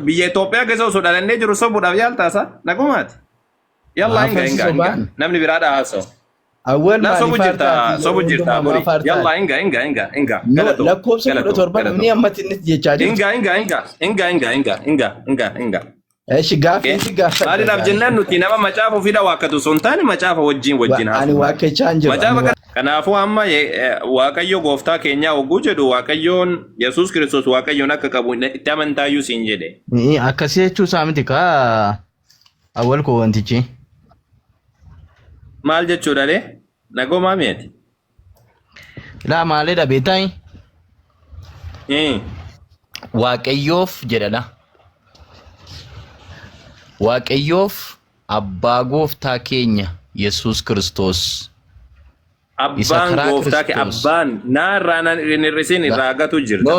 biyya Itoophiyaa keessa osoo dhalannee jiru sobuudhaaf yaaltaasa nagumaati. Yalla inga namni biraadha haasa'u. Awwal La sobu jirta bori. Yalla inga. Lakkoofsa 17 namni ammatti inni jechaa jiru. Inga. Eeshi gaafii. Maaliidhaaf jennaan nuti nama macaafa ofii dhawaakkatu sun taane macaafa wajjin haasa'u. Ani waaqechaa hin jiru. Kanaafuu amma Waaqayyo gooftaa keenyaa oguu jedhu Waaqayyoon Yesuus Kiristoos Waaqayyoon akka qabu itti amantaayyuu siin jedhe. Akkasii jechuu isaa miti kaa awwal koo wantichi. Maal jechuudha lee? Nagoomaa mi'eeti. Laa maalidha beektaa? Waaqayyoof jedhadha. Waaqayyoof abbaa gooftaa keenya Yesuus Kiristoos. Abbaan gooftaa kee abbaan naarraa hir'isin irraa gatu jirta.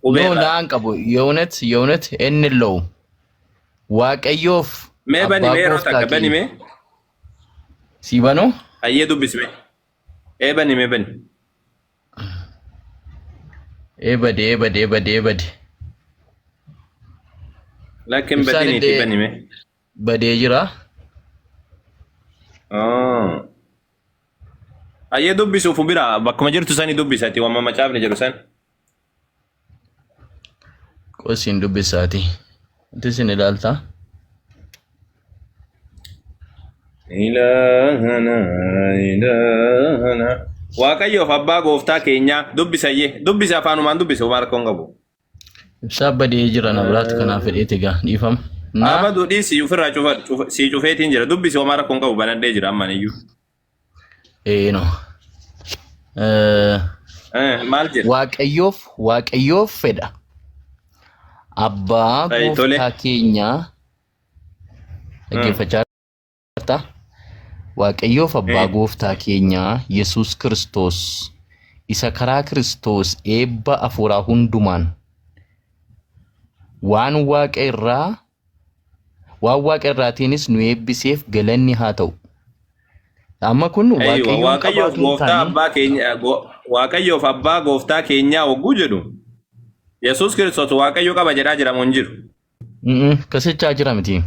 No naan qabu yoonet inni low. Waaqayyoof mee bani mee yeroo takka bani mee? Si banoo? Ayyee dubbisme. Bani. Eebade. Lakin badiniiti bani mee? Badee jira. Ayyee dubbisuuf bira bakkuma jirtu sani dubbisati wamma macaafni jedhu san. Qosiin dubbisaati. Wanti isin ilaaltaa? Ilaahana. Waaqayyoof abbaa gooftaa keenyaa dubbisayyee dubbisa afaanumaan dubbisa waan rakkoon qabu. Ibsaa badee jira na biraatti kanaaf fedheeti egaa dhiifama. Amadu dhiisi ofirraa si cufeetiin jira dubbisi waan rakkoon qabu banadhee jira amman iyyuu. No. Maal jedha? Waaqayyoof fedha. Abbaa gooftaa keenyaa dhaggeeffachaa jirta. Waaqayyoof abbaa gooftaa keenyaa Yesuus Kiristoos isa karaa Kiristoos eebba afuuraa hundumaan waan waaqa irraatiinis nu eebbiseef galanni haa ta'u. Amma kun Waaqayyoof abbaa gooftaa keenyaa oguu jedhu Yesuus Kiristoos Waaqayyo qaba jedhaa jiramu hin jiru. Kasichaa jira miti.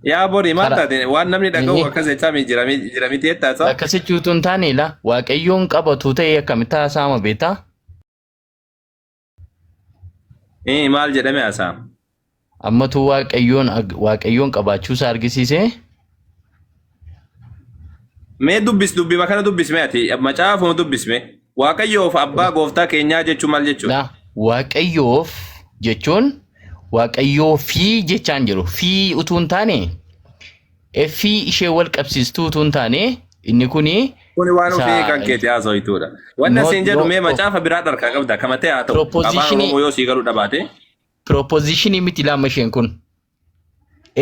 Yaa bori maal taate waan namni dhaga'u akkas jechaa jira miti jettaasaa. Akkasichuutu hin taane la Waaqayyoon qabatu ta'e akkamitti haasa'ama beektaa? Maal jedhame haasa'ama? Ammatu Waaqayyoon qabaachuusaa argisiisee? Mee dubbi makana dubbisme ati macaafuma dubbisme Waaqayyoof abbaa gooftaa keenyaa jechuun maal jechuudha? Waaqayyoof jechuun Waaqayyoofii jechaan jiru. Fii utuu hin taane fii ishee wal qabsiistuu utuu hin taane inni kuni waan ofii kan keetti haasa'ituudha. Wanna siin jedhu mee macaafa biraa dharkaa qabda kamatee haa ta'u afaan Oromoo yoo sii galuu dhabaate. Propositionii miti lama isheen kun.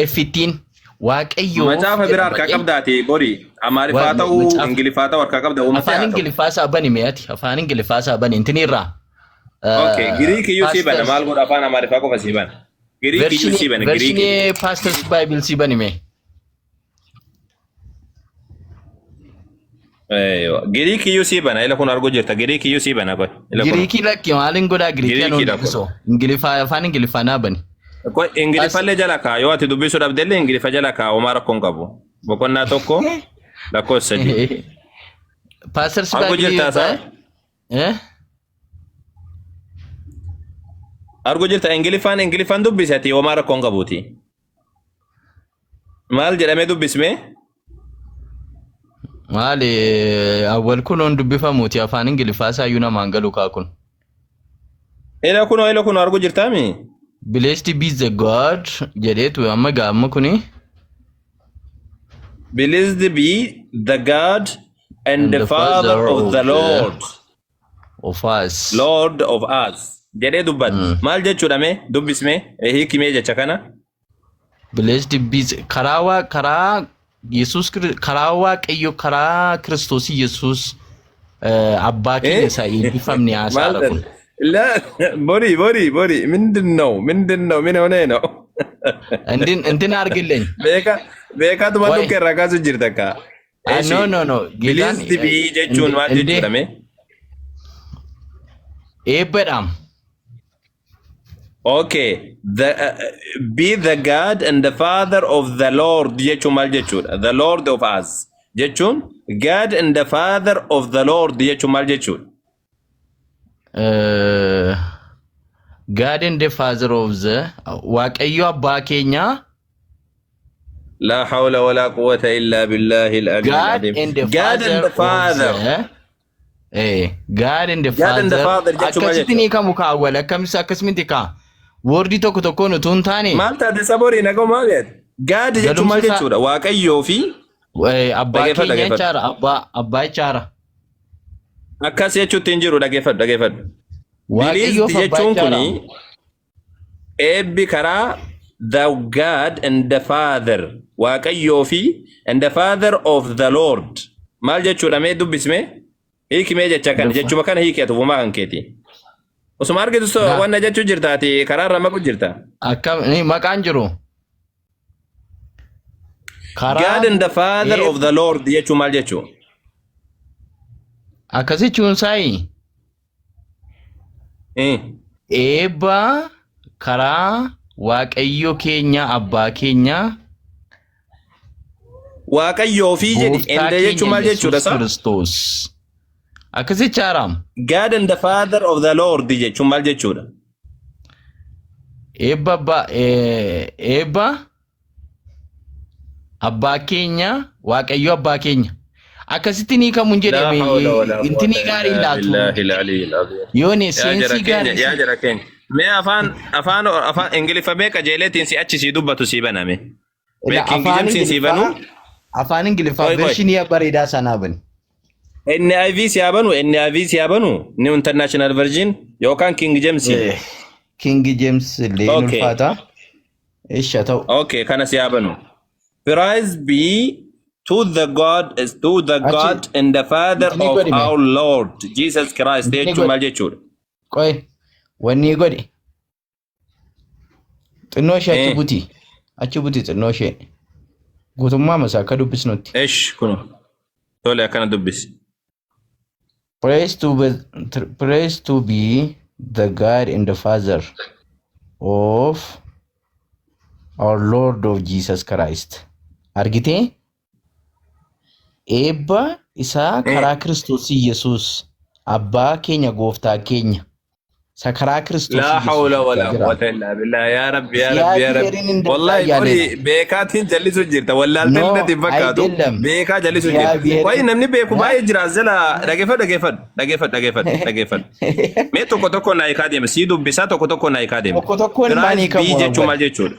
Fittiin Waaqayyo macaafa biraa harkaa qabdaati bori Amaariffaa ta'uu Ingiliffaa ta'uu harkaa qabda uummata afaan Ingiliffaa saabani meeti afaan Ingiliffaa saabani intinirraa. Okay, Giriikii si bana maal godha afaan Amaariffaa qofa si bana. Giriikii si bana Giriikii. Versini Pastors Bible si bani mee. Giriikii si bana ila kun argo jirta Giriikii si bana koy. Giriikii lakki maalin godha Giriikii anu so Ingiliffaa afaan Ingiliffaa na bani. Ko Ingiliffalle jala ka yoo ati dubbisu dhabdelle Ingiliffa jala ka Omar kon qabu. Bokonna tokko lakkoofsa sadi. Pastors Bible. Argo jirta Ingiliffaan dubbisati Omar kon qabuti. Maal jedhame dubbisme? Maali awwal kun on dubbifamuti afaan Ingiliffaa saayyuu namaan galu kaa kun. Ila kuno argo jirtaami? Blessed be the God jedheetu amma gaamma kuni. Blessed be the God and the Father of the Lord of us. Lord of us. Jedhee dubbat. Maal jechuudha mee dubbisme hiikimee jecha kana? Blessed be karaa Yesuus karaa Waaqayyo karaa Kiristoos Yesuus abbaa keenya isaa eebbifamne haasaadha kun. La bori ምንድነው ምን ሆነ ነው እንትን አርግልኝ beeka tuma dukke rakasu jirtaka no bilis dibi jechuun maal jechuudha mee eebbadhaam Okay, be the God and the Father of the Lord jechuun maal jechuudha? The Lord of us jechuun God and the Father of the Lord jechuun maal jechuudha? God and the Father of the Waaqayyo abbaa keenya. La hawla wala quwwata illa billahi al-ali God al-azim. and the God and the Father. God and the God and the Father Father. jechuun maal Akkasitti ni jechuudha? kamu kaawwal akkamisa akkasumatti kaa. Wordii tokko tokkoon utuu hin taane Maal taate saborii nagoo maal jedhe? God jechuun maal jechuudha? Waaqayyoo fi abbaa keenya jechaadha. Abbaa jechaadha. akkas jechuutti hin jiru dhageeffadhu. Waaqayyoof Released abbaa jechuun jechaadha. kuni eebbi karaa the God and the Father waaqayyoo fi and the Father of the Lord maal jechuudha mee dubbisme hiikimee jecha kana jechuma kana hiikeetu uumaa kan keeti osuma argitu wanna jechuu jirtaati karaa irra maqu jirta Akkam maqaan jiru. God and the Father of the Lord jechuu maal jechuu Akkasi chuunsaayi. Eebba karaa Waaqayyo keenya abbaa keenya waaqayyoo fi jedhi ende jechuu maal jechuudha sa Kristos. Akkasi chaaram. God and the Father of the Lord jechuu maal jechuudha Eebba abbaa keenya Waaqayyo abbaa keenya. Akkasitti ni kamuun jedhame intini gaarii laatu. Yoone seensi gaarii. yaa jara keenya mee afaan ingiliffa beeka jeeleetiin si achi si dubbatu si baname beekingijamsiin si banu afaan ingiliffaa vershinii bareedaa sanaa bani. NIV si yaabanu New International Version yookaan King James King James illee ulfaata. Eesha ta'u. Okay, kana si yaabanu. Praise be to the God and the Father of our Lord Jesus Christ jechuun maal jechuudha? Qoy wanni godhi xinnoo ishee achi buti xinnoo ishee guutummaa masaa akka dubbisnutti. Eesh kun tole akkana dubbisi. Praise to be the God and the Father of our Lord of Jesus Christ. Argite? Eebba isaa karaa Kiristoos Yesuus abbaa keenya gooftaa keenya. Sakaraa Kiristoos. La hawla wala quwwata illa billah ya rabbi wallahi qori beekaatiin jallisu jirta wallaaltee fakkaatu beekaa jallisu jirta wayi namni beeku baay'ee jira zala dhageeffadhu mee tokko na hiikaa deema si dubbisaa tokko na hiikaa deema tokkoon maanii kamu jechuun maal jechuudha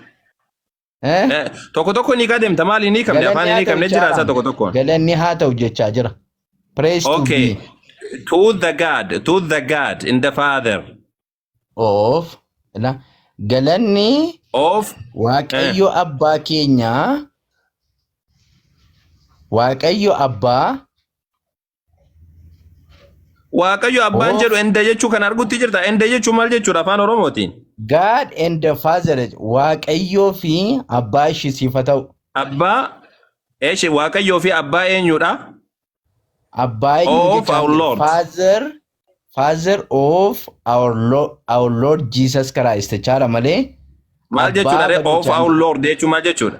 tokko ni hiikaa deemta maali ni hiikamne afaan ni hiikamne jira isa tokko galanni haa ta'u jechaa jira. Praise to be to the God in the Father of galanni of Waaqayyo abbaa keenya Waaqayyo abbaan jedhu ende jechuu kan argutti jirta ende jechuu maal jechuudha afaan oromootiin God and the Father Waaqayyo fi abbaa ishisiifa ta'u abbaa Waaqayyo fi abbaa eenyudha abbaa of our Lord Father of our Lord Jesus Christ chaara malee maal jechuudha of our Lord jechuu maal jechuudha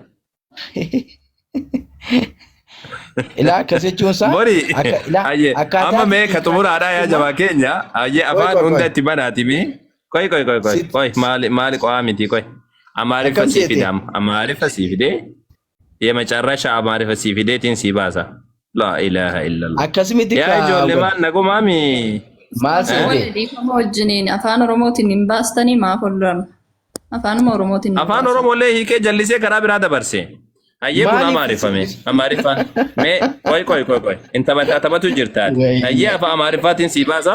ilaa akkasii jechuunsaa amma mee ka xumuraadhaa yaa jabaa keenya ayyee afaan hunda itti banaatimi koy maali qo'aa miti koy amaariffa sii fide amaariffa sii fide የመጨረሻ amaariffa sii fideetiin sii baasa la ilaha illallah akkasumatti yaa ijoollee maal nagumaami maal seete dhiifama wajjiniin afaan oromootiin hin baastanii maaf ollaan afaanuma oromootiin afaan oromoolee hiikee jallisee karaa biraa dabarse ayyee kun amaariffaan mee koy inta taphatu jirtaan ayyee afaan amaariffaatiin sii baasa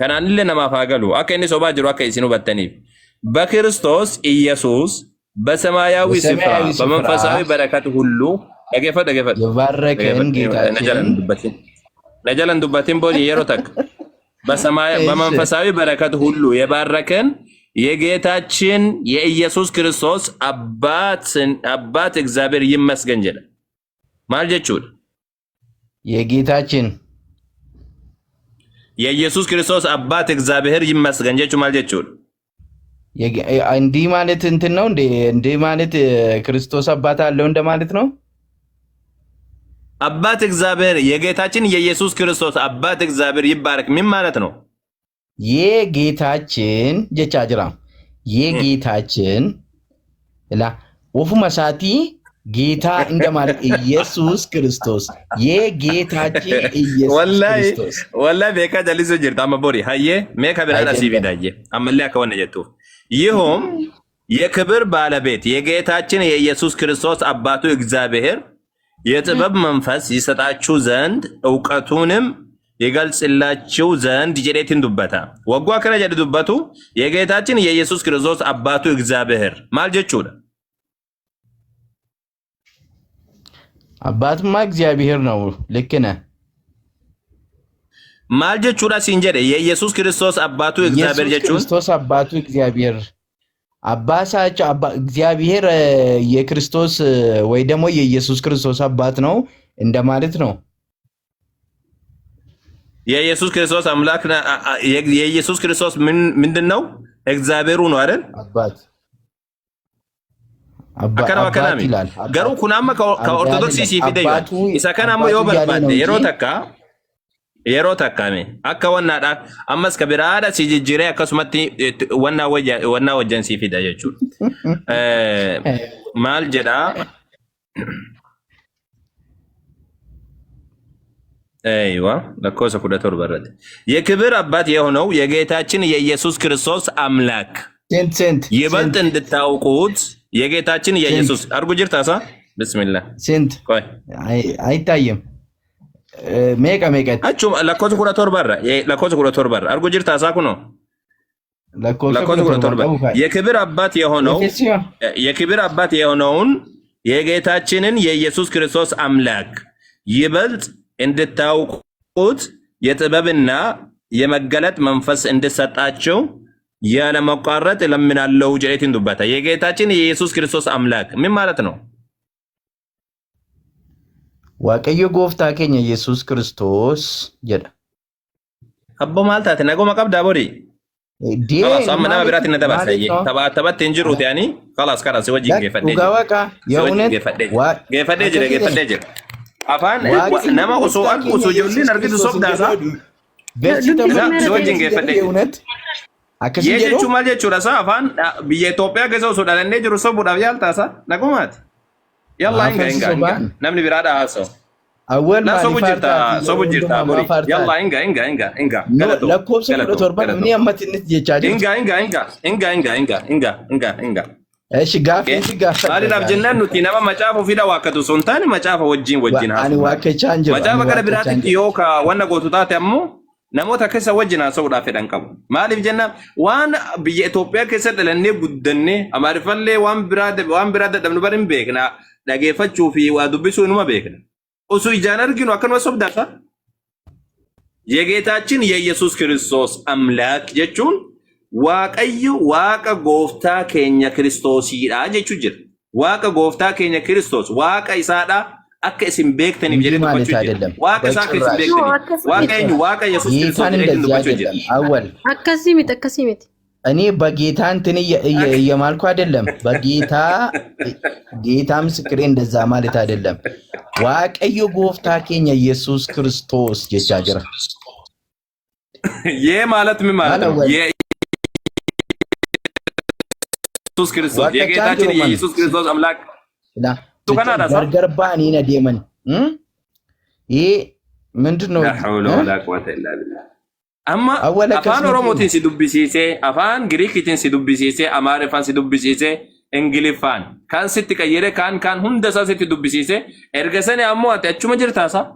kanaanillee namaaf haa galu akka inni sobaa jiru akka isin hubattaniif በክርስቶስ ኢየሱስ በሰማያዊ ስፍራ በመንፈሳዊ በረከት ሁሉ ደገፈ የባረከን ጌታችን ነጀለን ዱበቲን ቦዲ የሮተክ በመንፈሳዊ በረከት ሁሉ የባረከን የጌታችን የኢየሱስ ክርስቶስ አባት እግዚአብሔር ይመስገን ጀለ ማልጀቹድ የጌታችን የኢየሱስ ክርስቶስ አባት እግዚአብሔር ይመስገን ጀቹ ማልጀቹድ እንዲህ ማለት እንትን ነው እንዴ? እንዲህ ማለት ክርስቶስ አባት አለው እንደማለት ነው። አባት እግዚአብሔር የጌታችን የኢየሱስ ክርስቶስ አባት እግዚአብሔር ይባረክ ምን ማለት ነው? የጌታችን ጀቻ ጅራ የጌታችን ላ ወፉ መሳቲ ጌታ እንደማለት ኢየሱስ ክርስቶስ የጌታችን ኢየሱስ ክርስቶስ ወላሂ ቤካ ጀሊሶ ጅርታ አመቦሪ ሀየ ሜካ ብራና ሲቪዳየ አመለያ ከሆነ ጀቱ ይሁን የክብር ባለቤት የጌታችን የኢየሱስ ክርስቶስ አባቱ እግዚአብሔር የጥበብ መንፈስ ይሰጣችሁ ዘንድ ዕውቀቱንም ይገልጽላችሁ ዘንድ ጀዴትን ዱበታ ወጓ ከነ ጀድ ዱበቱ የጌታችን የኢየሱስ ክርስቶስ አባቱ እግዚአብሔር ማልጀቹ አባትማ እግዚአብሔር ነው። ልክ ነህ። ማልጀቹ ሲንጀደ የኢየሱስ ክርስቶስ አባቱ እግዚአብሔር ጀቹ ክርስቶስ አባቱ እግዚአብሔር አባሳቸው እግዚአብሔር የክርስቶስ ወይ ደግሞ የኢየሱስ ክርስቶስ አባት ነው እንደማለት ነው። የኢየሱስ ክርስቶስ አምላክ የኢየሱስ ክርስቶስ ምንድነው? እግዚአብሔሩ ነው አይደል? አባት አከና ወከናሚ ገሩ ኩናማ ከኦርቶዶክሲ ሲፊደዩ ኢሳከናሞ ዮበርባደ የሮተካሜ አካ ወናዳ አመስ ከቢራዳ ሲጅጅሬ አከሱመቲ ወና ወጀን ሲፊዳ የቹ ማል ጀዳ አይዋ ለኮሰ ኩደቶር በረደ የክብር አባት የሆነው የጌታችን የኢየሱስ ክርስቶስ አምላክ ይበልጥ እንድታውቁት የጌታችን የኢየሱስ አርጉ ጅርታሳ ቢስሚላህ ስንት ቆይ አይታየም ሜቃ አቹ ለኮሰ ኩደቶር በረ አርጉ ጅርታሳ ኩኖ ለኮሰ ኩደቶር በረ የክብር አባት የሆነውን የጌታችንን የኢየሱስ ክርስቶስ አምላክ ይበልጥ እንድታውቁት የጥበብና የመገለጥ መንፈስ እንድሰጣቸው ያለ መቋረጥ ለምናለው ጀሌትን ዱባታ የጌታችን የኢየሱስ ክርስቶስ አምላክ ምን ማለት ነው? ዋቀዮ ጎፍታ ከኛ ኢየሱስ ክርስቶስ ጀዳ አቦ ማልታት ነገ መቀብ ዳቦሪ خلاص أما نما برات الندبة سيء تبات تنجروا يعني خلاص كذا سوى جين جيفدجر أفان نما أسوأك أسوجولي نرجع تصوب داسا سوى جين جيفدجر يجي cuma aja curasa Afan biaya topnya ke so sudah nene juru so budak yal tasa nakumat yalla enggak namni berada aso أول ما صوب جرتا بوري يلا إنجا لا كوب سكوت تربان مني أما تنتجي تجاري إنجا إيش قاف هذه ناب جنان نتينا ما شافوا في دواكتو سنتاني ما شافوا وجين أنا واقع change ما شافوا كذا براتي يوكا وانا قلت تاتي أمو نموت كيسا وجنا سودا في دنكم ما لي جنة وان بيتوبيا كيسا لأني بدني أماري فلي وان براد دمنو برين بيكنا لقي فتشو في وادبسو إنما بيكنا usu ijaan arginu akkanuma sobdaata የጌታችን የኢየሱስ ክርስቶስ አምላክ jechuun waaqayyo waaqa gooftaa keenya Kiristoosiidha jechuu jira waaqa gooftaa keenya Kiristoos waaqa isaadha akka isin beektaniif jedhee dubbachuu jira waaqa isaa akka isin beektaniif waaqa Yesuus Kiristoos jedhee dubbachuu jira awwal akkasiimiti እኔ በጌታ እንትን እየማልኩ አይደለም ጌታ ምስክሬ እንደዛ ማለት አይደለም ዋቀዮ ጎፍታ ኬኛ ኢየሱስ ክርስቶስ ጀጃጀራ ማለት ምን ማለት ነው ኢየሱስ ክርስቶስ የጌታችን የኢየሱስ ክርስቶስ አምላክ ቱካናዳ ገርባኒ ነደመን ይሄ ምንድነው ሐውለ ወላ ቁወተ ኢላ ቢላህ أما أفان روموتين سيدوبيسيسي أفان غريكيتين سيدوبيسيسي أمارفان سيدوبيسيسي إنجليفان كان ستة كيرة كان هندسة سيدوبيسيسي إرجسني أمو أتشوم جرتاسا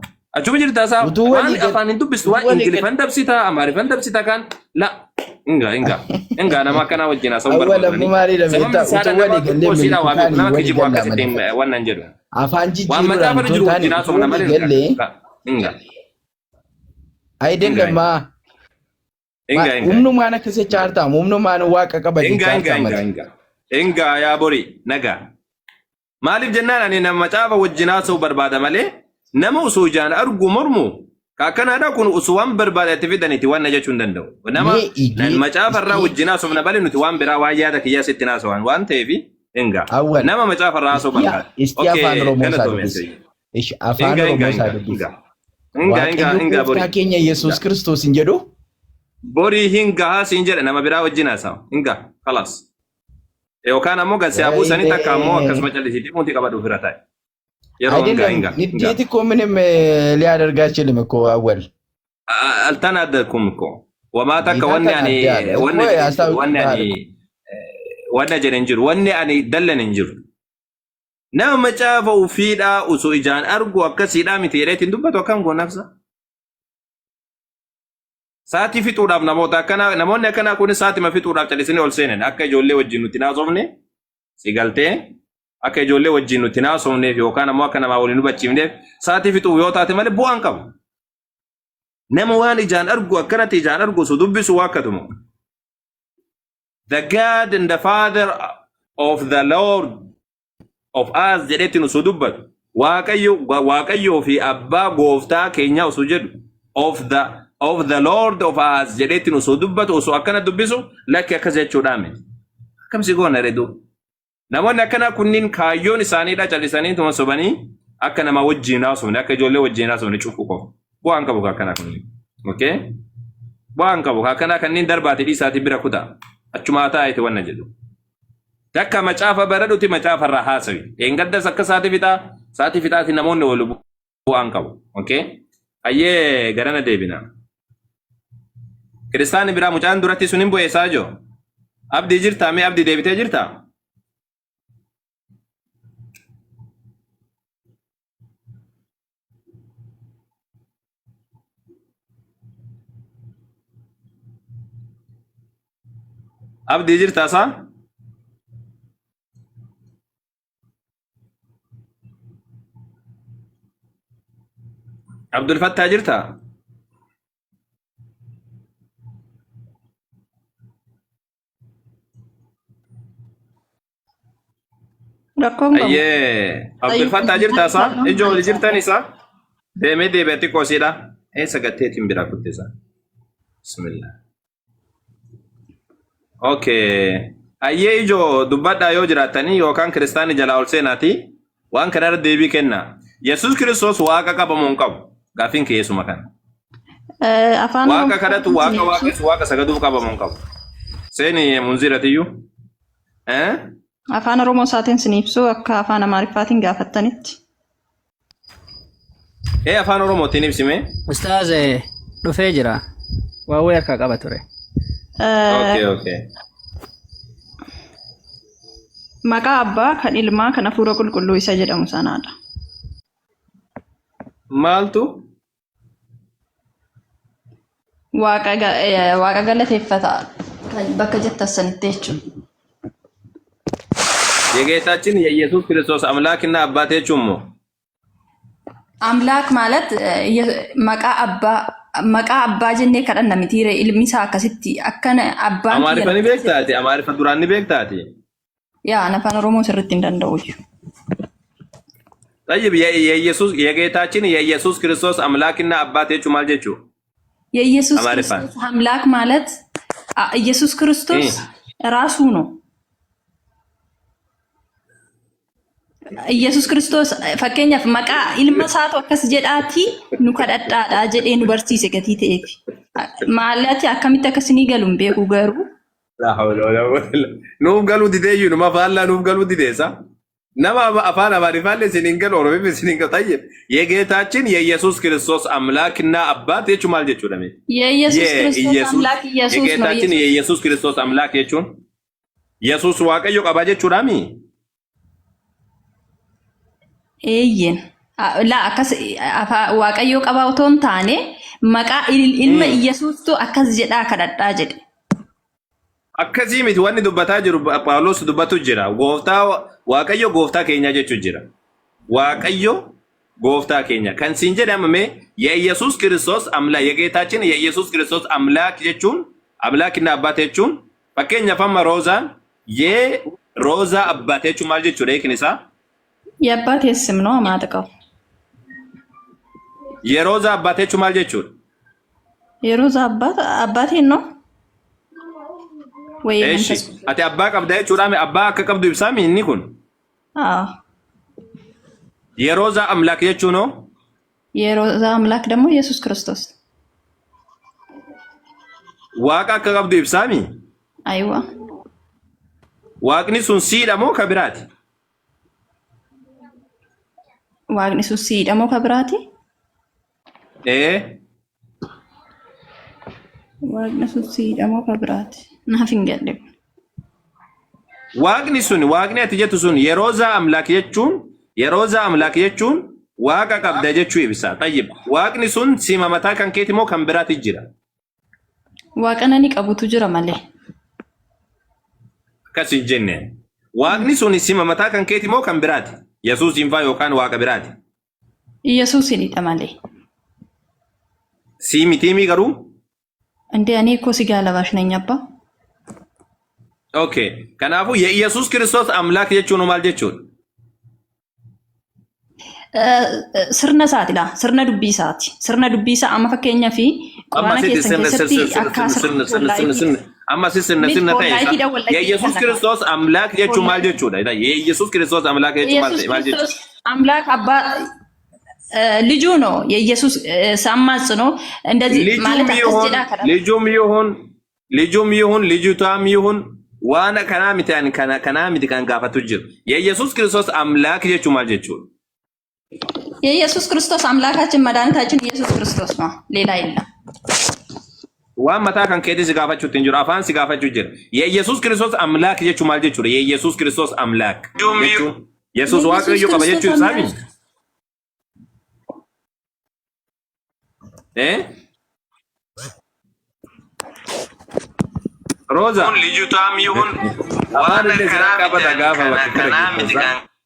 وان أفان يدوبيس وان إنجليفان دبسيتا أمارفان دبسيتا كان لا إنجا أنا ما كان وجهنا سوبر أولا مماري لبيتا وتوالي قلبي أفان جي جيرو umnu mana kese charta umnu mana waqa qabaji inga ya bori naga malif jannana ni nama chaafa wajjina so barbada male nama usujaan argu mormu Kakanaadha kun usuwan barbaadatti fidaniti waan jechuun danda'u. Nama macaafarraa wajjinaa somna bali nuti waan biraa waan yaada kiyyaa sitti naasawan waan ta'eef hinga. Nama macaafarraa so barbaada. Isti afaan Oromoo isaa dubbisa. Afaan Oromoo isaa dubbisa. Hinga bori. Keenya Yesuus Kiristoos hin jedhu. Bori hinga haasin jedha nama biraa wajjinaa isaa. Hinga kalas. Yookaan ammoo gasee abuusanii takka ammoo akkasuma callisii muti qabadhu fira ta'e. Nidjeeti ko ምንም ሊያደርግ አይችልም እኮ አወል አልተናደድኩም እኮ ወማታ ከወኔ ወኔ ጀነንጅሩ ወኔ አኒ ደለንንጅሩ ነው መጫፈው ፊዳ ኡሱ ኢጃን አርጎ አከሲዳ ሚቴሬት እንዱበት ወከም ጎናፍሳ ሳቲ ፊጡዳም ነሞታ ከና ነሞነ ከና ኩን ሳቲ መፊጡዳም ጨሊስኔ ኦልሴነን አከ ጆሌ ወጂኑቲ ናዞምኔ ሲገልቴ akka ijoollee wajjin nuti naasofneef yookaan ammoo akka namaa waliin hubachiifneef sa'aatii fixuu yoo taate malee bu'aan qabu. Nama waan ijaan argu akkanatti ijaan argu su dubbisu wakkatumu. The God and the Father of the Lord of us jedhetti nu su dubbatu. Waaqayyoo fi abbaa gooftaa keenya usu jedhu of the Lord of us jedhetti nu su dubbatu usu akkana dubbisu lakki akkas jechuudhaame. Akkamsi goona reduu. Namoonni akkana kunniin kaayyoon isaaniidha callisanii tuma sobanii akka nama wajjin haasofne akka ijoollee wajjin haasofne cufu qofa. Bu'aan qabu akkana kunniin. Okay? Bu'aan qabu akkana kanneen darbaate dhiisaati bira kuta. Achumaa taa'eeti wanna jedhu. Takka macaafa baradhuti macaafa irraa haasawi. Eengaddas akka sa'aatii fixaati namoonni wal bu'aan qabu. Okay? Ayyee garana deebina. Kiristaanni biraa mucaan duratti sun hin bu'eessaa joo. Abdii jirtaa mee abdii deebitee jirtaa? Abdii jirtaa saa? Abdul Fattaa jirtaa? Ayyee Abdul Fattaa jirtaa saa? Ijoolli jirtan isaa? Deemee deebi'atti qoosiidha. Eessa gatteetiin biraa kutteessa? Bismillah. Okay. Ayyee ijoo dubbadhaa yoo jiraatanii yookaan kiristaanii jalaa ol seenaati waan kanarra deebii kenna. Yesuus Kiristoos waaqa qabamu hin qabu. Gaafiin kee yeesuma kana. Waaqa kadhatu waaqa sagaduuf qabamu hin qabu. Seeni munziiratiyyuu. Afaan Oromoo isaatiin siniibsuu akka afaan Amaariffaatiin gaafattanitti. Afaan Oromootiin ibsime. Ustaaz dhufee jira. Waawee harkaa qaba ture. Okay. Maqaa abbaa kan ilmaa kan hafuura qulqulluu isa jedhamu sanaadha. Maaltu? Waaqa galateeffata bakka jettanitti jechuudha. የጌታችን የኢየሱስ ክርስቶስ አምላክና አባት የቹሞ አምላክ ማለት መቃ አባ ጀኔ ከደና ሚቲሬ ኢልሚሳ ከስቲ አከነ አባ አማሪፈኒ ቤክታቲ አማሪፈ ዱራኒ ቤክታቲ ያ ነፋን ኦሮሞ ስርት እንደንደውዩ طيب የጌታችን የኢየሱስ ክርስቶስ አምላክና አባት የቹ ማልጀቹ የኢየሱስ ክርስቶስ አምላክ ማለት ኢየሱስ ክርስቶስ ራሱ ነው። ኢየሱስ ክርስቶስ ፈከኛፍ መቃ ኢልመሳቶ አከስ ጀዳቲ ኑ ከዳዳዳ ጀዴ ኑ በርሲሰ ገቲቴፍ ማለት አከሚተ ከስኒ ገሉም ቤኩ ገሩ ላ ሐውለ ወላ ወላ ኑ ገሉ ዲዴዩ ኑ ማፋላ ኑ ገሉ ዲዴሳ ነማ አፋና ባሪፋለ ሲኒንገል ኦሮቤ ሲኒንገ ጠይብ የጌታችን የኢየሱስ ክርስቶስ አምላክና አባት የቹ ማልጀቹ ለሚ የኢየሱስ ክርስቶስ አምላክ ኢየሱስ ነው። የጌታችን የኢየሱስ ክርስቶስ አምላክ የቹን ኢየሱስ ዋቀዮ ቀባጀቹ ዳሚ ኤየን ላ አከስ ዋቀዮ ቀባውቶን ታኔ መቃ ኢልመ ኢየሱስቱ አከስ ጀዳ ከዳዳ ጀደ akkasii miti wanni dubbataa jiru Phaawulos dubbatu jira. Waaqayyo gooftaa keenya jechuun jira. Waaqayyo gooftaa keenya kan siin jedhamame የኢየሱስ ክርስቶስ አምላክ የጌታችን የኢየሱስ ክርስቶስ አምላክ jechuun አምላክና አባት jechuun fakkeenyaaf amma roozaan የሮዛ አባት jechuun maal jechuudha? Eekin isaa የአባቴ ስም ነው ማጥቀው Yeroo zaabbatee jechuun maal jechuudha? Yeroo abbaatiin no? Wayii Eeshi ati abbaa qabda jechuudha abbaa akka qabdu ibsaami inni kun. Yeroo za amlaak jechuun no? Yeroo aምላክ ደግሞ ኢየሱስ ክርስቶስ waaqa akka qabdu ibsaami. አይዋ waaqni sun siidha moo ka biraati? waaqni sun siidha moo ka biraati? waaqni sun siidha moo ka biraati? naaf hin galle. waaqni ati jettu sun yeroo za amlaak jechuun waaqa qabda jechuu ibsa. Tayyib waaqni sun sima mataa kan keeti moo kan biraati jira? waaqa nani qabutu jira malee. Akkas hin jenne. Waaqni sun sima mataa kan keeti moo kan biraati? Yesuus hin faa yookaan waaqa biraati? Yesuusinidha malee. Si mitiimi garuu? Ande ani እኮ ስጋ ለባሽ ነኝ አባ። Okay. Kanaafuu Yesuus Kiristoos amlaak jechuun maal jechuudha? Sirna isaati laa sirna dubbii isaati sirna dubbii isaa amma fakkeenyaa fi quraana keessatti akka amma sirna ta'e Yesuus Kiristoos amlaak jechuun maal jechuudha? Yesuus Kiristoos amlaak jechuun maal jechuudha? አምላክ አባ ልጁ ነው የኢየሱስ ሳማጽ ነው እንደዚህ ማለት አስጀዳ ከራ ልጁም ይሁን ልጅቷም ይሁን ዋና ከናሚቲ kan gaafatu jiru የኢየሱስ ክርስቶስ አምላክ jechuun maal jechuudha? የኢየሱስ ክርስቶስ አምላካችን መድኃኒታችን ኢየሱስ ክርስቶስ ነው ሌላ የለም። waan mataa kan keetii si gaafachuutti hin jiru afaan si gaafachuu jira. Yesuus Kiristoos amlaak jechuun maal jechuudha? Yesuus Kiristoos amlaak jechuun Yesuus waaqayyo qaba jechuu isaami. Roza lijuutaam yihun waan karaa qabata gaafa bakka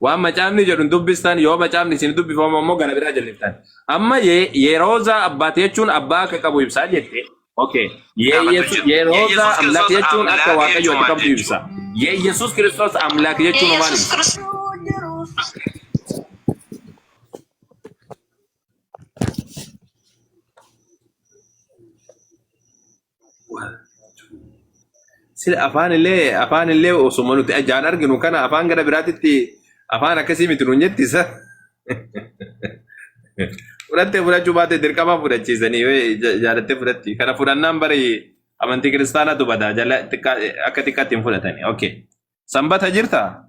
waan macaafni jedhu dubbistan yoo macaafni isin dubbifamu ammoo gara biraa jallistan. Amma yerooza abbaate jechuun abbaa akka qabu ibsaa jette. Okay. Yerooza amlaak jechuun akka waaqayyo akka qabdu ibsa. Yesuus Kiristoos amlaak jechuun maal ibsa? Sila afaan illee osuma nuti ajaan arginu kana afaan gara biraatitti afaan akkasii miti nuun jettisa. Fudhattee fudhachuu baate dirqama fudhachiisanii jaalattee fudhatti. Kana fudhannaan bari amantii kiristaanaatu bada akka xiqqaatti hin fudhatani. Okay. Sanbata jirtaa?